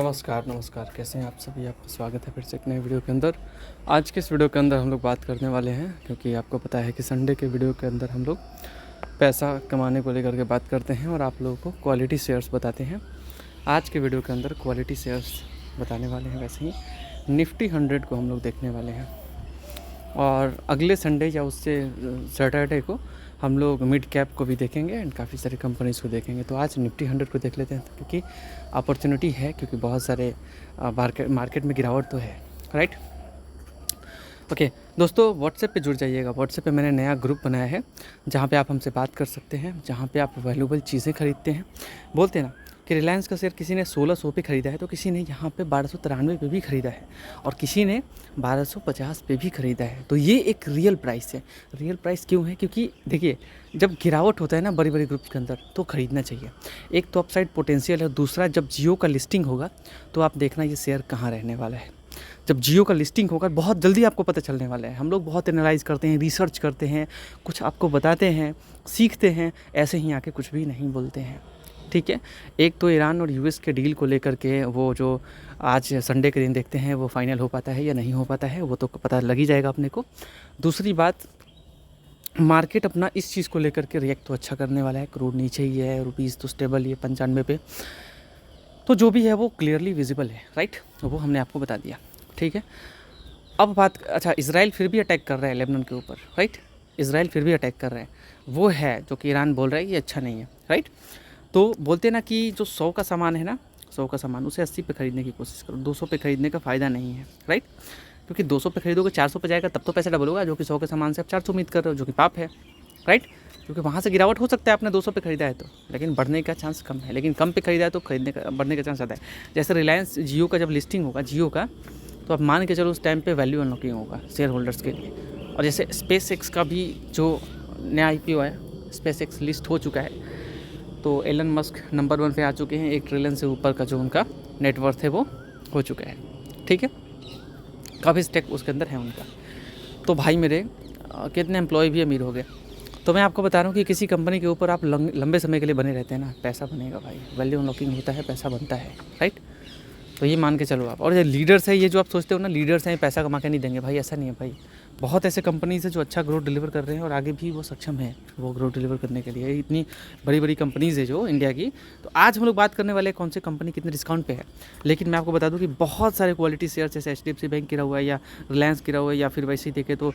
नमस्कार कैसे हैं आप सभी। आपका स्वागत है फिर से एक नए वीडियो के अंदर। आज के इस वीडियो के अंदर हम लोग बात करने वाले हैं, क्योंकि आपको पता है कि संडे के वीडियो के अंदर हम लोग पैसा कमाने को लेकर के बात करते हैं और आप लोगों को क्वालिटी शेयर्स बताते हैं। आज के वीडियो के अंदर क्वालिटी शेयर्स बताने वाले हैं। वैसे ही निफ्टी 100 को हम लोग देखने वाले हैं और अगले संडे या उससे सैटरडे को हम लोग मिड कैप को भी देखेंगे एंड काफ़ी सारी कंपनीज़ को देखेंगे। तो आज निफ्टी 100 को देख लेते हैं, क्योंकि अपॉर्चुनिटी है, क्योंकि बहुत सारे मार्केट में गिरावट तो है, राइट। ओके दोस्तों, व्हाट्सएप पे जुड़ जाइएगा। व्हाट्सएप पे मैंने नया ग्रुप बनाया है जहाँ पे आप हमसे बात कर सकते हैं, जहाँ पे आप वैल्यूबल चीज़ें खरीदते हैं। बोलते हैं ना कि रिलायंस का शेयर किसी ने 1600 पे ख़रीदा है, तो किसी ने यहाँ पे 1293 पे भी ख़रीदा है और किसी ने 1250 पे भी ख़रीदा है। तो ये एक रियल प्राइस है। रियल प्राइस क्यों है? क्योंकि देखिए, जब गिरावट होता है ना बड़ी बड़ी ग्रुप्स के अंदर, तो ख़रीदना चाहिए। एक तो अपसाइड पोटेंशियल है, दूसरा जब जियो का लिस्टिंग होगा तो आप देखना ये शेयर कहाँ रहने वाला है। जब जियो का लिस्टिंग होगा बहुत जल्दी आपको पता चलने वाला है। हम लोग बहुत एनालाइज़ करते हैं, रिसर्च करते हैं, कुछ आपको बताते हैं, सीखते हैं, ऐसे ही आके कुछ भी नहीं बोलते हैं, ठीक है। एक तो ईरान और यूएस के डील को लेकर के वो जो आज संडे के दिन देखते हैं वो फाइनल हो पाता है या नहीं हो पाता है, वो तो पता लग ही जाएगा अपने को। दूसरी बात, मार्केट अपना इस चीज़ को लेकर के रिएक्ट तो अच्छा करने वाला है। क्रूड नीचे ही है, रुपीज़ तो स्टेबल ही है 95 पे, तो जो भी है वो क्लियरली विजिबल है, राइट। तो वो हमने आपको बता दिया, ठीक है। अब बात, अच्छा, इसराइल फिर भी अटैक कर रहा है लेबनान के ऊपर, राइट। इसराइल फिर भी अटैक कर रहा है, वो है जो कि ईरान बोल रहा है कि अच्छा नहीं है, राइट। तो बोलते हैं ना कि जो 100 का सामान है ना, 100 का सामान उसे 80 पे ख़रीदने की कोशिश करो। 200 पे ख़रीदने का फ़ायदा नहीं है, राइट। क्योंकि 200 पे खरीदोगे 400 पे जाएगा, तब तो पैसा डबल होगा। जो कि 100 के सामान से आप 400 उम्मीद कर रहे हो, जो कि पाप है, राइट। क्योंकि वहाँ से गिरावट हो सकता है, आपने 200 पे ख़रीदा है तो, लेकिन बढ़ने का चांस कम है। लेकिन कम पे ख़रीदा है तो बढ़ने का चांस ज़्यादा है। जैसे रिलायंस जियो का जब लिस्टिंग होगा जियो का, तो आप मान के चलो उस टाइम पे वैल्यू अनलॉकिंग होगा शेयर होल्डर्स के लिए। और जैसे स्पेस एक्स का भी जो नया IPO है, स्पेस एक्स लिस्ट हो चुका है, तो एलन मस्क नंबर 1 पे आ चुके हैं। 1 ट्रिलियन से ऊपर का जो उनका नेटवर्थ है वो हो चुका है, ठीक है। काफ़ी स्टेक उसके अंदर है उनका। तो भाई मेरे कितने एम्प्लॉय भी अमीर हो गए। तो मैं आपको बता रहा हूँ कि किसी कंपनी के ऊपर आप लंबे समय के लिए बने रहते हैं ना, पैसा बनेगा भाई। वैल्यू अनलॉकिंग होता है, पैसा बनता है, राइट। तो ये मान के चलो आप। और ये लीडर्स है, ये जो आप सोचते हो ना लीडर्स हैं पैसा कमा के नहीं देंगे, भाई ऐसा नहीं है भाई। बहुत ऐसे कंपनीज है जो अच्छा ग्रोथ डिलीवर कर रहे हैं और आगे भी वो सक्षम है वो ग्रोथ डिलीवर करने के लिए। इतनी बड़ी बड़ी कंपनीज है जो इंडिया की। तो आज हम लोग बात करने वाले हैं कौन सी कंपनी कितने डिस्काउंट पे है। लेकिन मैं आपको बता दूं कि बहुत सारे क्वालिटी शेयर्स जैसे HDFC बैंक गिरा हुआ है या रिलायंस गिरा हुआ है, या फिर वैसे ही देखें तो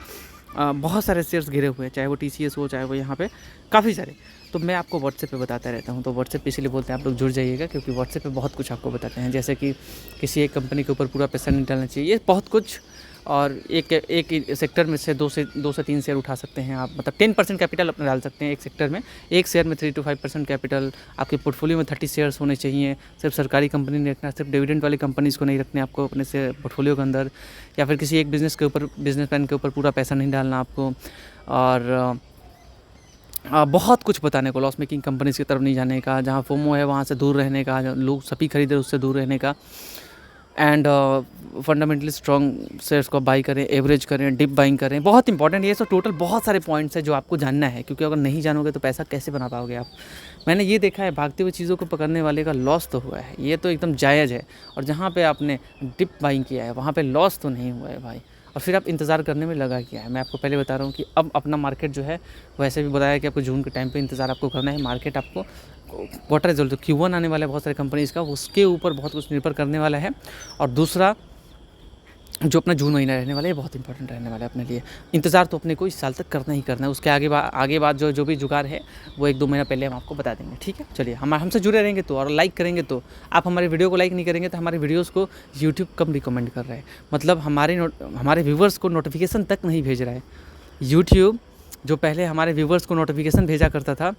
बहुत सारे शेयर्स गिरे हुए हैं, चाहे वो TCS हो, चाहे वो यहाँ पे काफ़ी सारे। तो मैं आपको व्हाट्सएप पे बताता रहता हूँ। तो व्हाट्सएप पे इसलिए बोलते हैं आप लोग जुड़ जाइएगा, क्योंकि व्हाट्सएप पे बहुत कुछ आपको बताते हैं। जैसे कि किसी एक कंपनी के ऊपर पूरा पैसा नहीं डालना चाहिए, ये बहुत कुछ। और एक सेक्टर में से 2 से 3 शेयर उठा सकते हैं आप, मतलब 10% कैपिटल अपना डाल सकते हैं एक सेक्टर में। एक शेयर में 3 to 5% कैपिटल। आपके पोर्टफोलियो में 30 शेयर्स होने चाहिए। सिर्फ सरकारी कंपनी नहीं रखना, सिर्फ डिविडेंड वाली कंपनीज़ को नहीं रखने आपको अपने से पोर्टफोलियो के अंदर, या फिर किसी एक बिजनेस प्लान के ऊपर पूरा पैसा नहीं डालना आपको। और बहुत कुछ बताने को, लॉस मेकिंग कंपनीज़ की तरफ नहीं जाने का, जहाँ फोमो है वहाँ से दूर रहने का, लोग सभी खरीदे उससे दूर रहने का। एंड फंडामेंटली स्ट्रॉन्ग शेयर्स को बाई करें, एवरेज करें, डिप बाइंग करें, बहुत इंपॉर्टेंट। ये सब टोटल बहुत सारे पॉइंट्स हैं जो आपको जानना है, क्योंकि अगर नहीं जानोगे तो पैसा कैसे बना पाओगे आप। मैंने ये देखा है, भागते हुए चीज़ों को पकड़ने वाले का लॉस तो हुआ है, ये तो एकदम जायज़ है। और जहाँ पे आपने डिप बाइंग किया है वहाँ पे लॉस तो नहीं हुआ है भाई। और फिर आप इंतज़ार करने में लगा क्या है। मैं आपको पहले बता रहा हूँ कि अब अपना मार्केट जो है, वैसे भी बताया कि आपको जून के टाइम पे इंतज़ार आपको करना है। मार्केट आपको क्वार्टर रिजल्ट Q1 आने वाला है बहुत सारे कंपनीज़ का, उसके ऊपर बहुत कुछ निर्भर करने वाला है। और दूसरा, जो अपना जून महीना रहने वाला है बहुत इंपॉर्टेंट रहने वाला है अपने लिए। इंतज़ार तो अपने को इस साल तक करना ही करना है। उसके आगे बाद जो भी जुगाड़ है वो 1-2 महीना पहले हम आपको बता देंगे, ठीक है। चलिए, हमसे जुड़े रहेंगे तो, और लाइक करेंगे तो। आप हमारे वीडियो को लाइक नहीं करेंगे तो हमारे वीडियोज़ को यूट्यूब कम रिकमेंड कर रहा है, मतलब हमारे व्यूवर्स को नोटिफिकेशन तक नहीं भेज रहा है यूट्यूब। जो पहले हमारे व्यूवर्स को नोटिफिकेशन भेजा करता था,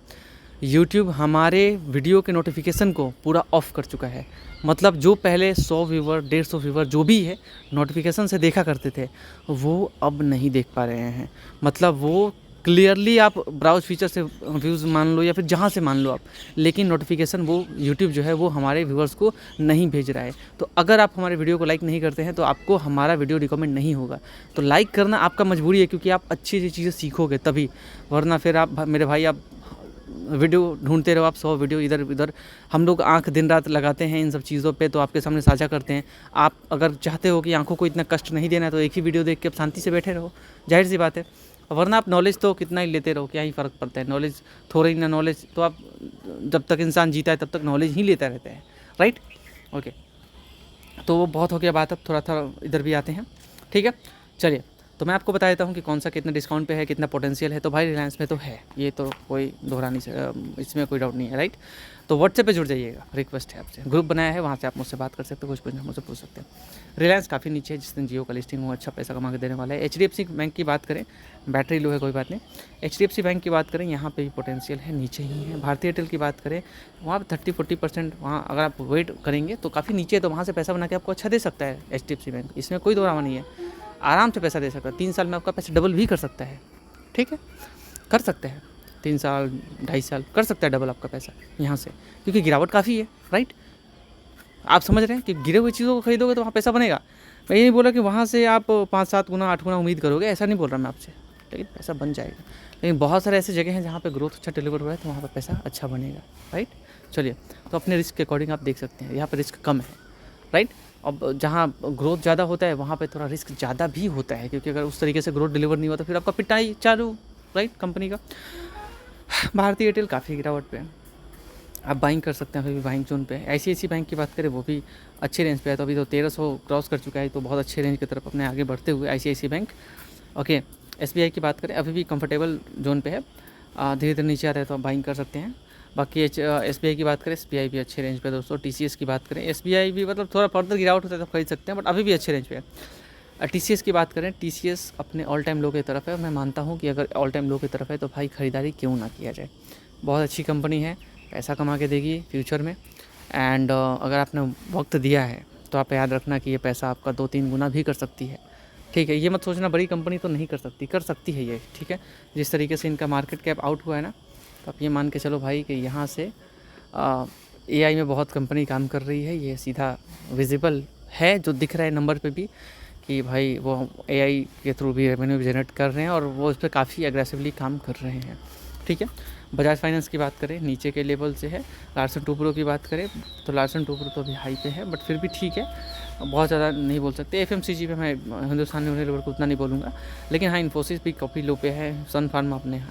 यूट्यूब हमारे वीडियो के नोटिफिकेशन को पूरा ऑफ़ कर चुका है। मतलब जो पहले 100 व्यूवर, 150 व्यूवर जो भी है नोटिफिकेशन से देखा करते थे, वो अब नहीं देख पा रहे हैं। मतलब वो क्लियरली आप ब्राउज फीचर से व्यूज़ मान लो या फिर जहाँ से मान लो आप, लेकिन नोटिफिकेशन वो यूट्यूब जो है वो हमारे व्यूवर्स को नहीं भेज रहा है। तो अगर आप हमारे वीडियो को लाइक नहीं करते हैं तो आपको हमारा वीडियो रिकमेंड नहीं होगा। तो लाइक करना आपका मजबूरी है, क्योंकि आप अच्छी अच्छी चीज़ें सीखोगे तभी, वरना फिर आप मेरे भाई आप वीडियो ढूंढते रहो, आप 100 वीडियो इधर उधर। हम लोग आंख दिन रात लगाते हैं इन सब चीज़ों पे, तो आपके सामने साझा करते हैं। आप अगर चाहते हो कि आंखों को इतना कष्ट नहीं देना है तो एक ही वीडियो देख के आप शांति से बैठे रहो, जाहिर सी बात है। वरना आप नॉलेज तो कितना ही लेते रहो, क्या ही फ़र्क पड़ता है। नॉलेज थोड़ी ना नॉलेज तो आप, जब तक इंसान जीता है तब तक नॉलेज ही लेता रहता है, राइट। ओके, तो वो बहुत हो गया बात। अब थोड़ा थोड़ा इधर भी आते हैं, ठीक है। चलिए, तो मैं आपको बता देता हूँ कि कौन सा कितना डिस्काउंट पे है, कितना पोटेंशियल है। तो भाई रिलायंस में तो है, ये तो कोई दोहरा नहीं, इसमें कोई डाउट नहीं है, राइट। तो व्हाट्सएप पे जुड़ जाइएगा, रिक्वेस्ट है आपसे। ग्रुप बनाया है, वहाँ से आप मुझसे बात कर सकते हो, कुछ पूछना मुझसे पूछ सकते हैं। रिलायंस काफ़ी नीचे है, जिस दिन जियो का लिस्टिंग हो अच्छा पैसा कमा के देने वाला है। HDFC बैंक की बात करें, बैटरी लो है कोई बात नहीं। HDFC बैंक की बात करें, यहाँ पे भी पोटेंशियल है, नीचे ही है। भारतीय एयरटेल की बात करें, वहाँ पर 30-40% वहाँ अगर आप वेट करेंगे तो काफ़ी नीचे है, तो वहाँ से पैसा बना के आपको अच्छा दे सकता है HDFC बैंक, इसमें कोई दोहरावा नहीं है। आराम से पैसा दे सकता है, 3 साल में आपका पैसा डबल भी कर सकता है, ठीक है, कर सकते हैं। 3 साल 2.5 साल कर सकता है डबल आपका पैसा यहाँ से, क्योंकि गिरावट काफ़ी है, राइट। आप समझ रहे हैं कि गिरे हुए चीज़ों को खरीदोगे तो वहाँ पैसा बनेगा। मैं ये नहीं बोला कि वहाँ से आप 5-7 गुना 8 गुना उम्मीद करोगे, ऐसा नहीं बोल रहा मैं आपसे, लेकिन पैसा बन जाएगा। लेकिन बहुत सारे ऐसे जगह हैं जहाँ पे ग्रोथ अच्छा डिलीवर हुआ है, तो वहाँ पर पैसा अच्छा बनेगा, राइट। चलिए, तो अपने रिस्क के अकॉर्डिंग आप देख सकते हैं, यहाँ पर रिस्क कम है, राइट। अब जहाँ ग्रोथ ज़्यादा होता है वहाँ पे थोड़ा रिस्क ज़्यादा भी होता है, क्योंकि अगर उस तरीके से ग्रोथ डिलीवर नहीं हुआ तो फिर आपका पिटाई चालू, राइट, कंपनी का। भारतीय एयरटेल काफ़ी गिरावट पे है, आप बाइंग कर सकते हैं अभी भी बाइंग जोन पे। ICICI बैंक की बात करें, वो भी अच्छे रेंज पे है, तो अभी तो 1300 क्रॉस कर चुका है, तो बहुत अच्छे रेंज की तरफ अपने आगे बढ़ते हुए ICICI बैंक। ओके, SBI की बात करें, अभी भी कंफर्टेबल जोन पे है, धीरे धीरे नीचे आ रहा है, तो आप बाइंग कर सकते हैं। बाकी SBI की बात करें, SBI भी अच्छे रेंज पे है दोस्तों। TCS की बात करें, SBI भी मतलब थोड़ा फर्दर गिरावट होता है तो खरीद सकते हैं, बट अभी भी अच्छे रेंज पे है। TCS की बात करें, TCS अपने ऑल टाइम लो की तरफ है। मैं मानता हूँ कि अगर ऑल टाइम लो की तरफ है तो भाई ख़रीदारी क्यों ना किया जाए। बहुत अच्छी कंपनी है, पैसा कमा के देगी फ्यूचर में। एंड अगर आपने वक्त दिया है तो आप याद रखना कि ये पैसा आपका 2-3 गुना भी कर सकती है, ठीक है। ये मत सोचना बड़ी कंपनी तो नहीं कर सकती, कर सकती है ये, ठीक है। जिस तरीके से इनका मार्केट कैप आउट हुआ है ना, तो आप ये मान के चलो भाई कि यहाँ से AI में बहुत कंपनी काम कर रही है। ये सीधा विजिबल है, जो दिख रहा है नंबर पे भी, कि भाई वो AI के थ्रू भी रेवेन्यू जनरेट कर रहे हैं और वो इस पर काफ़ी एग्रेसिवली काम कर रहे हैं, ठीक है। बजाज फाइनेंस की बात करें, नीचे के लेवल से है। लार्सन टुब्रो की बात करें तो लार्सन टुब्रो तो अभी हाई पे है, बट फिर भी ठीक है, बहुत ज़्यादा नहीं बोल सकते। FMCG पे मैं हिंदुस्तान यूनिलीवर को उतना नहीं बोलूँगा, लेकिन हाँ, इन्फोसिस भी काफ़ी लो पे है। सन फार्मा अपने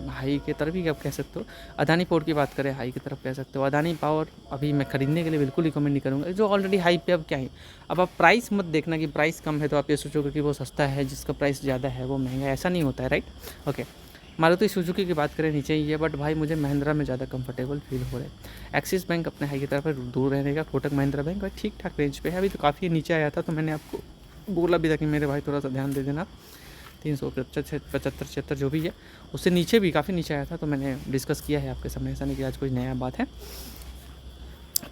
हाई की तरफ ही आप कह सकते हो। अदानी पोर्ट की बात करें, हाई की तरफ कह सकते हो। अदानी पावर अभी मैं खरीदने के लिए बिल्कुल रिकमेंड नहीं करूँगा, जो ऑलरेडी हाई पे। अब क्या है, अब आप प्राइस मत देखना कि प्राइस कम है तो आप ये सोचोगे कि वो सस्ता है, जिसका प्राइस ज़्यादा है वो महंगा है, ऐसा नहीं होता है, राइट। ओके, मारुति सुजुकी की बात करें, नीचे ही है, बट भाई मुझे महिंद्रा में ज़्यादा कंफर्टेबल फील हो रहा है। एक्सिस बैंक अपने हाई की तरफ है, दूर रहने का। कोटक महिंद्रा बैंक भाई ठीक ठाक रेंज पे है, अभी तो काफ़ी नीचे आया था, तो मैंने आपको बोला भी था कि मेरे भाई थोड़ा सा ध्यान दे देना। 375-76 जो भी है, उससे नीचे भी काफ़ी नीचे आया था, तो मैंने डिस्कस किया है आपके सामने, ऐसा नहीं कि आज कोई नया बात है।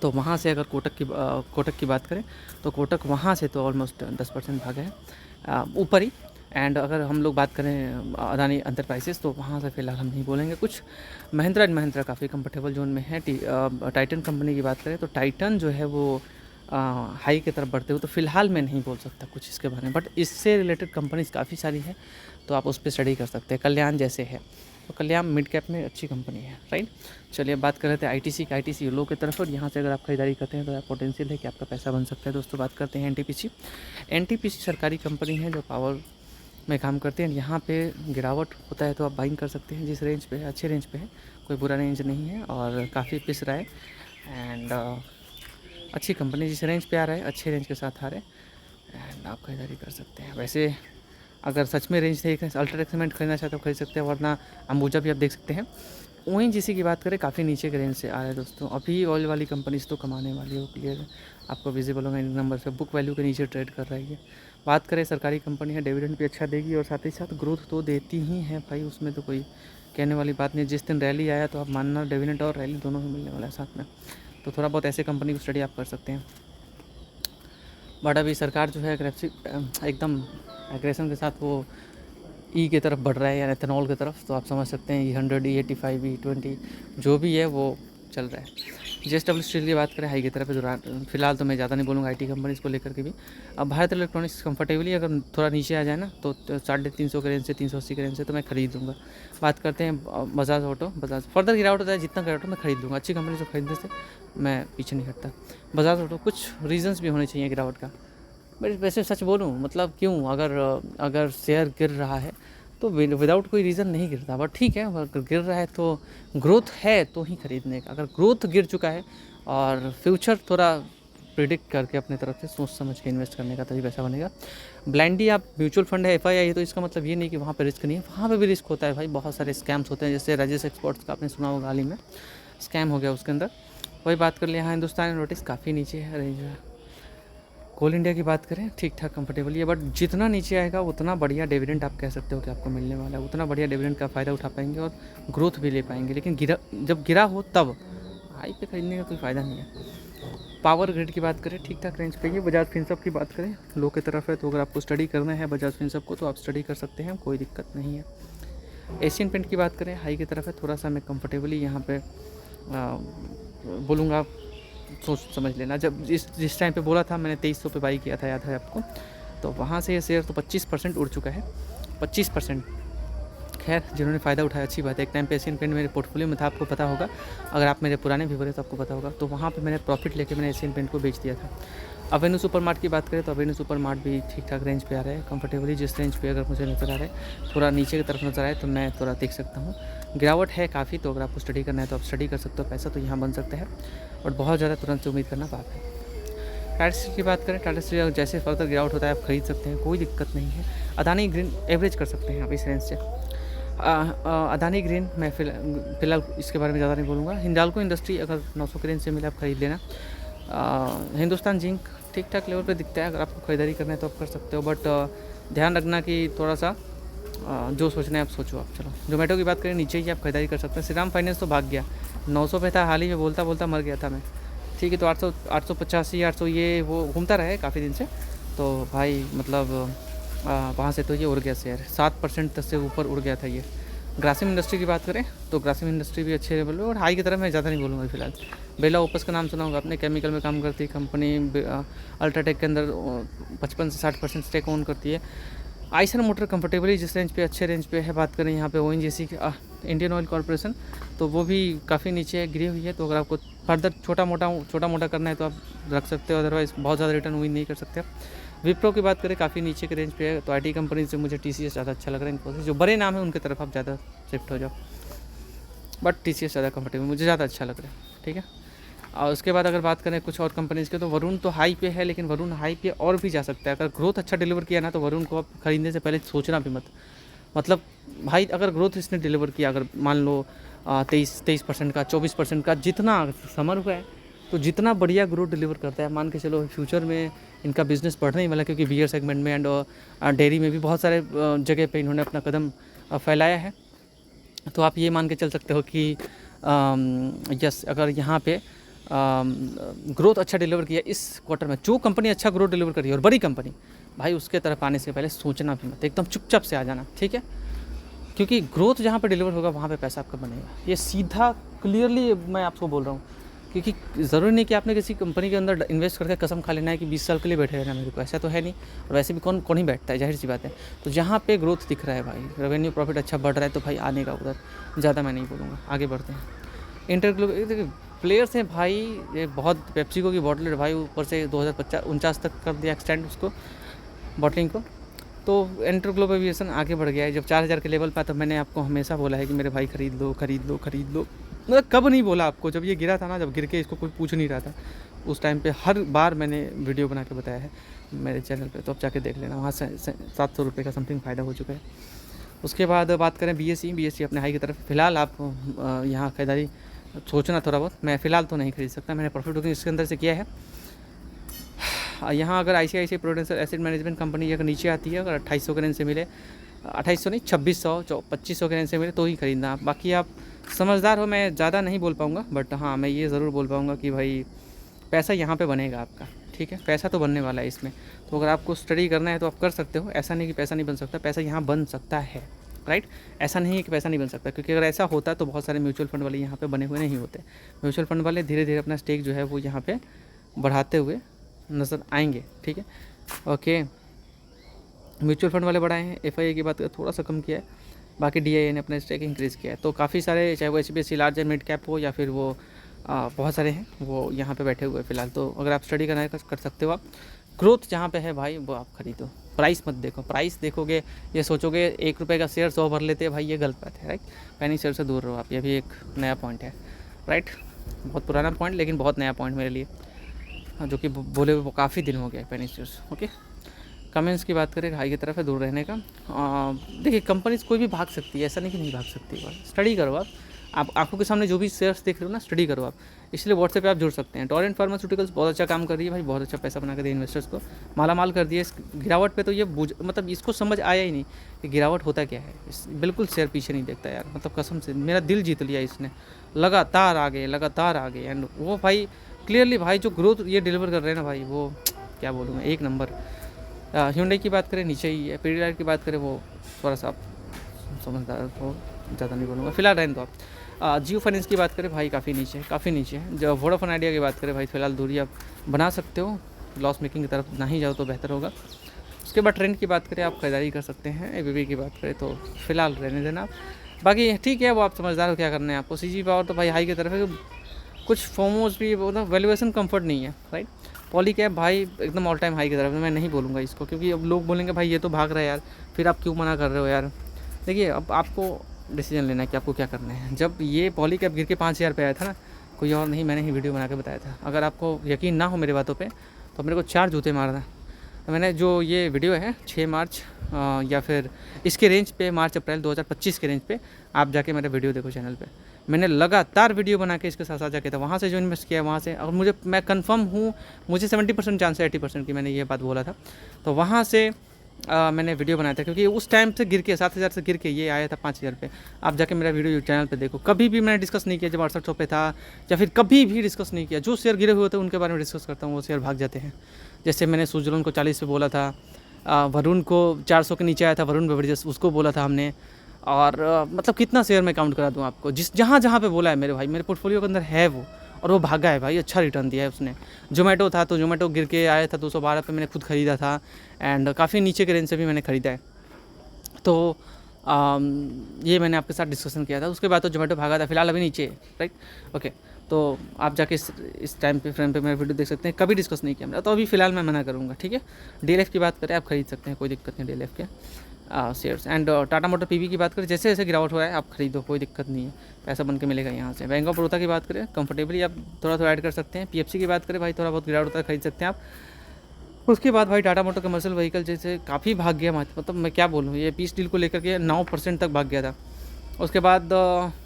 तो वहाँ से अगर कोटक की बात करें तो कोटक वहाँ से तो ऑलमोस्ट 10% भागा है ऊपर ही। एंड अगर हम लोग बात करें अदानी एंटरप्राइजेस, तो वहाँ से फ़िलहाल हम नहीं बोलेंगे कुछ। महिंद्रा एंड महिंद्रा काफ़ी कंफर्टेबल जोन में है। टाइटन कंपनी की बात करें तो टाइटन जो है वो हाई की तरफ बढ़ते हुए, तो फ़िलहाल मैं नहीं बोल सकता कुछ इसके बारे में, बट इससे रिलेटेड कंपनीज काफ़ी सारी है, तो आप उस पर स्टडी कर सकते हैं। कल्याण जैसे है, तो कल्याण मिड कैप में अच्छी कंपनी है, राइट। चलिए, बात कर रहे थे ITC की। ITC लो की तरफ, और यहाँ से अगर आप खरीदारी करते हैं तो पोटेंशियल है कि आपका पैसा बन सकता है। दोस्तों, बात करते हैं NTPC सरकारी कंपनी है जो पावर में काम करते हैं। यहाँ पे गिरावट होता है तो आप बाइंग कर सकते हैं, जिस रेंज पे है, अच्छे रेंज पे है, कोई बुरा रेंज नहीं है और काफ़ी पिस रहा है। एंड अच्छी कंपनी, जिस रेंज पे आ रहा है अच्छे रेंज के साथ आ रहा है, एंड आप खरीदारी कर सकते हैं। वैसे अगर सच में रेंज देख अल्ट्राटेक सीमेंट खरीदना चाहते हो खरीद सकते हैं, वरना अंबुजा भी आप देख सकते हैं। ONGC की बात करें, काफ़ी नीचे के रेंज से आ रहा है दोस्तों। अभी ऑयल वाली कंपनीज तो कमाने वाली हो, क्लियर आपको विजिबल होगा इन नंबर से। बुक वैल्यू के नीचे ट्रेड कर रही है। बात करें, सरकारी कंपनी है, डिविडेंड भी अच्छा देगी और साथ ही साथ ग्रोथ तो देती ही है भाई, उसमें तो कोई कहने वाली बात नहीं। जिस दिन रैली आया तो आप मानना, डिविडेंड और रैली दोनों ही मिलने वाला है साथ में, तो थोड़ा बहुत ऐसे कंपनी को स्टडी आप कर सकते हैं। बट अभी सरकार जो है एकदम एग्रेशन के साथ वो की तरफ बढ़ रहा है, या एथेनॉल की तरफ, तो आप समझ सकते हैं E100, E85, E20 जो भी है वो चल रहा है। JSW स्टील की बात करें हाई की तरफ है, फिलहाल तो मैं ज़्यादा नहीं बोलूँगा IT कंपनी को लेकर के भी। अब भारत इलेक्ट्रॉनिक्स कंफर्टेबली अगर थोड़ा नीचे आ जाए ना तो 350 के रेंज से 380 के रेंज से तो मैं खरीद लूँगा। बात करते हैं बजाज ऑटो। बजाज फर्दर गिरावट होता है, जितना गिरावट मैं खरीद लूँगा, अच्छी कंपनी से खरीदने से मैं पीछे नहीं हटता। बजाज ऑटो कुछ रीजंस भी होने चाहिए गिरावट का, बट वैसे सच बोलूँ मतलब क्यों, अगर शेयर गिर रहा है तो विदाउट कोई रीज़न नहीं गिरता, बट ठीक है अगर गिर रहा है तो ग्रोथ है तो ही खरीदने का। अगर ग्रोथ गिर चुका है और फ्यूचर थोड़ा प्रिडिक्ट करके अपने तरफ से सोच समझ के इन्वेस्ट करने का तभी पैसा बनेगा। ब्लाइंडली आप म्यूचुअल फंड है FII है तो इसका मतलब ये नहीं कि वहाँ पे रिस्क नहीं है, वहाँ पे भी रिस्क होता है भाई। बहुत सारे स्कैम्स होते हैं, जैसे राजेश एक्सपोर्ट्स का आपने सुना होगा, हाल ही में स्कैम हो गया उसके अंदर। वही बात कर लिया। यहाँ हिंदुस्तान एरोनॉटिक्स काफ़ी नीचे है रेंज है। कोल इंडिया की बात करें ठीक ठाक कंफर्टेबल है, बट जितना नीचे आएगा उतना बढ़िया डिविडेंड आप कह सकते हो कि आपको मिलने वाला है, उतना बढ़िया डिविडेंड का फ़ायदा उठा पाएंगे और ग्रोथ भी ले पाएंगे। लेकिन जब गिरा हो तब हाई पे खरीदने का कोई फ़ायदा नहीं है। पावर ग्रिड की बात करें ठीक ठाक रेंज पे ही। बजाज फिनसर्व की बात करें लो की तरफ है, तो अगर आपको स्टडी करना है बजाज फिनसर्व को तो आप स्टडी कर सकते हैं, कोई दिक्कत नहीं है। एशियन पेंट की बात करें हाई की तरफ है, थोड़ा सा मैं कंफर्टेबली यहाँ पे बोलूँगा, सोच समझ लेना। जब जिस टाइम पे बोला था मैंने 2300 पे बाई किया था, याद है आपको, तो वहाँ से ये शेयर तो 25% उड़ चुका है, 25%। खैर जिन्होंने फ़ायदा उठाया अच्छी बात है। एक टाइम पे एशियन पेंट मेरे पोर्टफोलियो में था, आपको पता होगा, अगर आप मेरे पुराने व्यूवर हैं तो आपको पता होगा। तो वहाँ पे मैंने प्रॉफिट लेके मैंने एशियन पेंट को बेच दिया था। अवेन्यू सुपर मार्ट की बात करें तो अवेन्यू सुपर मार्ट भी ठीक ठाक रेंज पे आ रहा है कंफर्टेबली। जिस रेंज पे अगर मुझे नज़र आ रहा है थोड़ा नीचे की तरफ नज़र आए तो मैं थोड़ा देख सकता हूँ गिरावट है काफ़ी। तो अगर आपको स्टडी करना है तो आप स्टडी कर सकते हो, पैसा तो यहाँ बन सकता है, और बहुत ज़्यादा तुरंत से उम्मीद करना पाप है। टाटा स्टील की बात करें, टाटा स्टील जैसे फर्दर गिरावट होता है आप खरीद सकते हैं, कोई दिक्कत नहीं है। अदानी ग्रीन एवरेज कर सकते हैं आप इस रेंज से। अदानी ग्रीन मैं फिलहाल इसके बारे में ज़्यादा नहीं बोलूँगा। हिंडाल्को इंडस्ट्री अगर 900 के रेंज से मिले आप खरीद लेना। हिंदुस्तान जिंक ठीक ठाक लेवल पे दिखता है, अगर आपको खरीदारी करना है तो आप कर सकते हो, बट ध्यान रखना कि थोड़ा सा जो सोचना है आप सोचो आप। चलो जोमेटो की बात करें नीचे ही आप खरीदारी कर सकते हैं। श्रीराम फाइनेंस तो भाग गया, 900 पे था, हाल ही में बोलता बोलता मर गया था मैं, ठीक है। तो 885 800 ये वो घूमता रहे काफ़ी दिन से, तो भाई मतलब वहाँ से तो ये उड़ गया शेयर, 7% से ऊपर उड़ गया था ये। ग्रासिम इंडस्ट्री की बात करें तो ग्रासिम इंडस्ट्री भी अच्छे लेवल पे, और हाई की तरफ मैं ज़्यादा नहीं बोलूँगा फिलहाल। बेला ओपस का नाम सुना होगा आपने, केमिकल में काम करती है कंपनी, अल्ट्राटेक के अंदर 55 से 60% स्टेक ओन करती है। आइसर मोटर कंफर्टेबली जिस रेंज पे अच्छे रेंज पे है। बात करें यहाँ पे ONGC की, इंडियन ऑयल कॉर्पोरेशन, तो वो भी काफ़ी नीचे गिरी हुई है। तो अगर आपको फर्दर छोटा मोटा करना है तो आप रख सकते हो, अदरवाइज़ बहुत ज़्यादा रिटर्न उम्मीद नहीं कर सकते। विप्रो की बात करें काफ़ी नीचे के रेंज पे है। तो IT कंपनी से मुझे TCS ज़्यादा अच्छा लग रहा है, इन्फोसिस जो बड़े नाम है उनकी तरफ आप ज़्यादा शिफ्ट हो जाओ, बट TCS ज़्यादा कंफर्टेबल मुझे ज़्यादा अच्छा लग रहा है, ठीक है। और उसके बाद अगर बात करें कुछ और कंपनीज़ के, तो वरुण तो हाई पे है, लेकिन वरुण हाई पे और भी जा सकता है। अगर ग्रोथ अच्छा डिलीवर किया ना तो वरुण को आप खरीदने से पहले सोचना भी मत। मतलब भाई अगर ग्रोथ इसने डिलीवर किया, अगर मान लो 23% का, 24% का, जितना समर हुआ है, तो जितना बढ़िया ग्रोथ डिलीवर करता है, मान के चलो फ्यूचर में इनका बिजनेस बढ़ने ही वाला, क्योंकि बियर सेगमेंट में एंड डेयरी में भी बहुत सारे जगह पे इन्होंने अपना कदम फैलाया है। तो आप ये मान के चल सकते हो कि यस अगर यहाँ पे ग्रोथ अच्छा डिलीवर किया इस क्वार्टर में, जो कंपनी अच्छा ग्रोथ डिलीवर करी है और बड़ी कंपनी, भाई उसके तरफ आने से पहले सोचना भी मत, एकदम चुपचाप से आ जाना, ठीक है। क्योंकि ग्रोथ जहाँ पे डिलीवर होगा वहाँ पे पैसा आपका बनेगा, ये सीधा क्लियरली मैं आपको बोल रहा हूँ। क्योंकि ज़रूरी नहीं कि आपने किसी कंपनी के अंदर इन्वेस्ट करके कसम खा लेना है कि 20 साल के लिए बैठे रहना मेरे को, ऐसा तो है नहीं। और वैसे भी कौन ही बैठता है, जाहिर सी बात है। तो जहाँ पे ग्रोथ दिख रहा है भाई, रेवेन्यू प्रॉफिट अच्छा बढ़ रहा है, तो भाई आने का उधर, ज़्यादा मैं नहीं बोलूँगा। आगे बढ़ते हैं। इंटरग्लोब प्लेयर्स हैं भाई, ये बहुत पेप्सिको की बॉटल है भाई, ऊपर से 2049 तक कर दिया एक्सटेंड उसको बॉटलिंग को। तो इंटरग्लोब एविएशन आगे बढ़ गया है। जब 4000 के लेवल पर, तो मैंने आपको हमेशा बोला है कि मेरे भाई खरीद लो खरीद लो खरीद लो। मतलब कब नहीं बोला आपको, जब ये गिरा था ना, जब गिर के इसको कोई पूछ नहीं रहा था, उस टाइम पे हर बार मैंने वीडियो बना के बताया है मेरे चैनल पे, तो आप जाके देख लेना, वहाँ से 700 रुपये का समथिंग फ़ायदा हो चुका है। उसके बाद बात करें BSE अपने हाई की तरफ। फिलहाल आप यहाँ खरीदारी सोचना थोड़ा बहुत, मैं फ़िलहाल तो नहीं खरीद सकता, मैंने प्रॉफिट बुकिंग इसके अंदर से किया है। यहाँ अगर ICICI prudential asset management company अगर नीचे आती है, अगर 2800 के रेंज से मिले, 2800 नहीं 2600 2500 के रेंज से मिले तो ही खरीदना। बाकी आप समझदार हो, मैं ज़्यादा नहीं बोल पाऊँगा, बट हाँ मैं ये ज़रूर बोल पाऊँगा कि भाई पैसा यहाँ पे बनेगा आपका, ठीक है, पैसा तो बनने वाला है इसमें। तो अगर आपको स्टडी करना है तो आप कर सकते हो, ऐसा नहीं कि पैसा नहीं बन सकता, पैसा यहाँ बन सकता है, राइट। ऐसा नहीं है कि पैसा नहीं बन सकता, क्योंकि अगर ऐसा होता तो बहुत सारे म्यूचुअल फंड वाले यहाँ पे बने हुए नहीं होते। म्यूचुअल फंड वाले धीरे धीरे अपना स्टेक जो है वो यहाँ पे बढ़ाते हुए नज़र आएंगे, ठीक है। ओके, म्यूचुअल फंड वाले बढ़ाए हैं, FII की बात करें थोड़ा सा कम किया है, बाकी DIA ने अपना स्टेक इंक्रीज़ किया है। तो काफ़ी सारे, चाहे वो HPSC लार्ज या मिड कैप हो या फिर वो बहुत सारे हैं, वो यहाँ पे बैठे हुए फ़िलहाल। तो अगर आप स्टडी करना है कर सकते हो आप। ग्रोथ जहाँ पे है भाई वो आप खरीदो, प्राइस मत देखो। प्राइस देखोगे ये सोचोगे 1 रुपये का शेयर 100 भर लेते हैं, भाई ये गलत बात है, राइट। पेनी शेयर से दूर रहो आप, ये भी एक नया पॉइंट है, राइट। बहुत पुराना पॉइंट लेकिन बहुत नया पॉइंट मेरे लिए, जो कि बोले वो काफ़ी दिन हो गया पेनी शेयर्स। ओके, कमेंट्स की बात करें, हाई की तरफ है दूर रहने का। देखिए कंपनीज कोई भी भाग सकती है, ऐसा नहीं कि नहीं भाग सकती। स्टडी करो आप आंखों के सामने जो भी शेयर्स देख रहे हो ना, स्टडी करो आप। इसलिए व्हाट्सएप पे आप जुड़ सकते हैं। टोरेंट फार्मास्यूटिकल्स बहुत अच्छा काम कर रही है भाई, बहुत अच्छा पैसा बना कर दिया इन्वेस्टर्स को, मालामाल कर दिया। इस गिरावट पे तो ये मतलब इसको समझ आया ही नहीं कि गिरावट होता क्या है। बिल्कुल शेयर पीछे नहीं देखता यार, मतलब कसम से मेरा दिल जीत लिया इसने, लगातार आगे एंड वो भाई क्लियरली भाई जो ग्रोथ ये डिलीवर कर रहे हैं ना भाई, वो क्या बोलूँ मैं, एक नंबर। Hyundai की बात करें नीचे ही है, Pidilite की बात करें वो थोड़ा सा समझदार हो, ज़्यादा नहीं बोलूँगा, फिलहाल रहने दो आप। जियो फाइनेंस की बात करें भाई काफ़ी नीचे है। जो वोडाफोन आइडिया की बात करें भाई, फिलहाल दूरी आप बना सकते हो, लॉस मेकिंग की तरफ ना ही जाओ तो बेहतर होगा। उसके बाद ट्रेंड की बात करें, आप खरीदारी कर सकते हैं। ABB की बात करें तो फिलहाल रहने देना आप, बाकी ठीक है, वो आप समझदार हो क्या करना है आपको। CG पावर तो भाई हाई की तरफ है, कुछ फोमोज भी वो ना वैल्यूएशन कंफर्ट नहीं है, राइट। पॉलीकैब भाई एकदम ऑल टाइम हाई की तरफ है, मैं नहीं बोलूँगा इसको, क्योंकि अब लोग बोलेंगे भाई ये तो भाग रहा है यार, फिर आप क्यों मना कर रहे हो यार। देखिए अब आपको डिसीजन लेना है कि आपको क्या करना है। जब ये पॉलीकैब गिर के 5000 पे आया था ना, कोई और नहीं, मैंने ही वीडियो बना के बताया था। अगर आपको यकीन ना हो मेरी बातों पे तो मेरे को 4 जूते मारना। मैंने जो ये वीडियो है 6 मार्च या फिर इसके रेंज पे, मार्च अप्रैल 2025 के रेंज पे आप जाके मेरा वीडियो देखो चैनल पे। मैंने लगातार वीडियो बना के इसके साथ साझा किया था, वहाँ से जो इन्वेस्ट किया वहाँ से, और मैं कंफर्म हूँ, मुझे 70% चांस है 80% की, मैंने ये बात बोला था। तो वहाँ से मैंने वीडियो बनाया था, क्योंकि उस टाइम से गिर के 7000 से गिर के ये आया था 5000 पे। आप जाके मेरा वीडियो चैनल पे देखो, कभी भी मैंने डिस्कस नहीं किया जब 6800 पे था, या फिर कभी भी डिस्कस नहीं किया। जो शेयर गिरे हुए थे उनके बारे में डिस्कस करता हूँ, वो शेयर भाग जाते हैं। जैसे मैंने सुजलोन को 40 पे बोला था, वरुण को 400 के नीचे आया था, वरुण बेवरेजेस, उसको बोला था हमने। और मतलब कितना शेयर मैं काउंट करा दूँ आपको, जहाँ पे बोला है मेरे भाई, मेरे पोर्टफोलियो के अंदर है वो, और वो भागा है भाई, अच्छा रिटर्न दिया है उसने। जोमेटो था तो जोमेटो गिर के आया था 212 पे, मैंने खुद ख़रीदा था, एंड काफ़ी नीचे के रेंज से भी मैंने ख़रीदा है। तो ये मैंने आपके साथ डिस्कशन किया था। उसके बाद तो जोमेटो भागा था, फिलहाल अभी नीचे, राइट। ओके, तो आप जाके इस टाइम पे फ्रेम पे मेरा वीडियो देख सकते हैं, कभी डिस्कस नहीं किया मेरा, तो अभी फ़िलहाल मैं मना करूँगा, ठीक है। DLF की बात करें, आप खरीद सकते हैं, कोई दिक्कत नहीं DLF के shares. And Tata motor PV की बात करें, जैसे जैसे गिरावट हो रहा है आप खरीदो, कोई दिक्कत नहीं है, पैसा बन के मिलेगा यहाँ से। बैंक ऑफ बड़ौदा की बात करें, कंफर्टेबली आप थोड़ा ऐड कर सकते हैं। PFC की बात करें भाई, थोड़ा बहुत गिरावट होता है, खरीद सकते हैं आप। उसके बाद भाई टाटा मोटर कमर्शियल व्हीकल जैसे काफ़ी भाग गया, मतलब मैं क्या बोलूँ, ये पीस डील को लेकर के 9% तक भाग गया था। उसके बाद